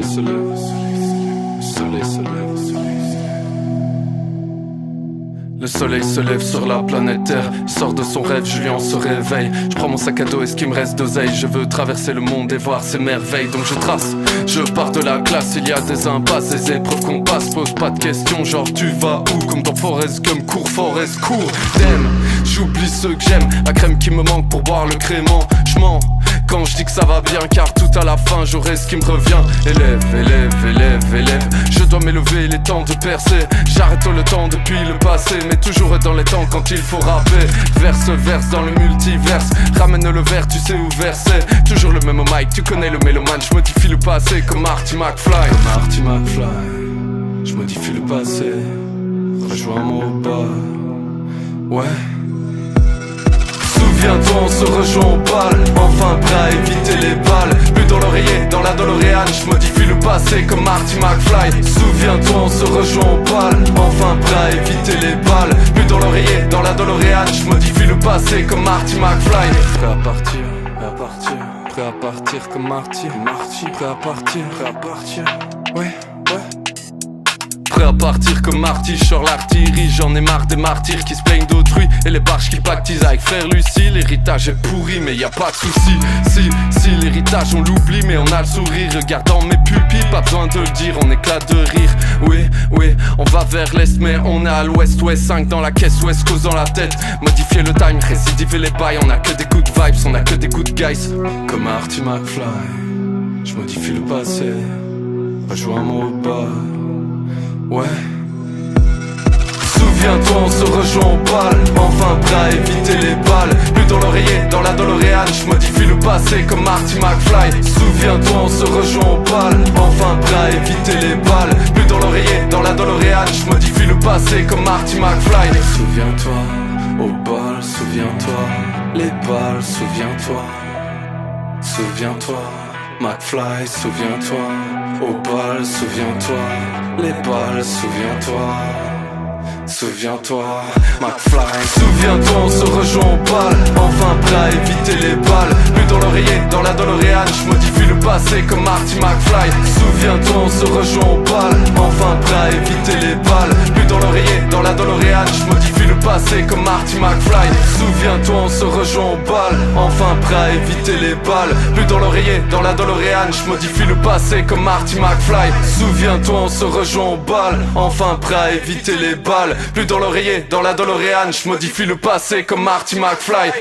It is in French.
soleil se lève, le soleil se lève. Le soleil se lève sur la planète Terre. Il sort de son rêve, Julien se réveille. Je prends mon sac à dos et ce qui me reste d'oseille. Je veux traverser le monde et voir ses merveilles. Donc je trace, je pars de la classe. Il y a des impasses, des épreuves qu'on passe. Pose pas de questions, genre tu vas où? Comme dans Forrest Gump, cours Forrest, cours. Damn, j'oublie ceux que j'aime. La crème qui me manque pour boire le crément. Je mens quand je dis que ça va bien, car tout à la fin j'aurai ce qui me revient. Élève, élève, élève, élève. Je dois m'élever, il est temps de percer. J'arrête le temps depuis le passé, mais toujours dans les temps quand il faut rapper. Verse, verse dans le multiverse. Ramène le verre, tu sais où verser. Toujours le même mic, tu connais le mélomane. Je modifie le passé comme Marty McFly. Comme Marty McFly, je modifie le passé. Rejoins-moi au bas. Ouais. Souviens-toi, on se rejoint au bal. Enfin prêt à éviter les balles. Plus dans l'oreiller, dans la DeLorean. Je modifie le passé comme Marty McFly. Souviens-toi, on se rejoint au bal. Enfin prêt à éviter les balles. Plus dans l'oreiller, dans la DeLorean. Je modifie le passé comme Marty McFly. Prêt à partir, prêt à partir. Prêt à partir comme Marty, Marty. Prêt à partir, prêt à partir. Ouais. Prêt à partir comme Marty, je sors l'artillerie. J'en ai marre des martyrs qui se plaignent d'autrui et les barges qui pactisent avec frère Lucie. L'héritage est pourri mais y a pas de souci. Si l'héritage on l'oublie mais on a le sourire. Regardant mes pupilles, pas besoin de le dire, on éclate de rire. Oui, on va vers l'est mais on est à l'ouest. Ouest 5 dans la caisse, ouest cause dans la tête. Modifier le time, récidiver les bails. On a que des good vibes, on a que des good guys. Comme Marty McFly, je modifie le passé. Rejoins-moi au bas. Ouais. Souviens-toi, on se rejoint au bal. Enfin prêt à éviter les balles. Plus dans l'oreiller, dans la DeLorean. Je modifie le passé comme Marty McFly. Souviens-toi, on se rejoint au bal. Enfin prêt à éviter les balles. Plus dans l'oreiller, dans la DeLorean. Je modifie le passé comme Marty McFly. Souviens-toi, au bal, souviens-toi. Les balles, souviens-toi. Souviens-toi, McFly, souviens-toi. Au bal, souviens-toi. Les balles, souviens-toi. Souviens-toi, McFly. Souviens-toi, on se rejoint au bal. Enfin prêt à éviter les balles. Plus dans l'oreiller, dans la DeLorean. Je modifie le passé comme Marty McFly. Souviens-toi, on se rejoint au bal. Enfin prêt à éviter les balles. Plus dans l'oreiller, dans la DeLorean. Je modifie le passé comme Marty McFly. Souviens-toi, on se rejoint au bal. Enfin prêt à éviter les balles. Plus dans l'oreiller, dans la DeLorean. Je modifie le passé comme Marty McFly. Souviens-toi, on se rejoint au bal. Enfin prêt à éviter les balles. Plus dans l'oreiller, dans la DeLorean. Je modifie le passé comme Marty McFly.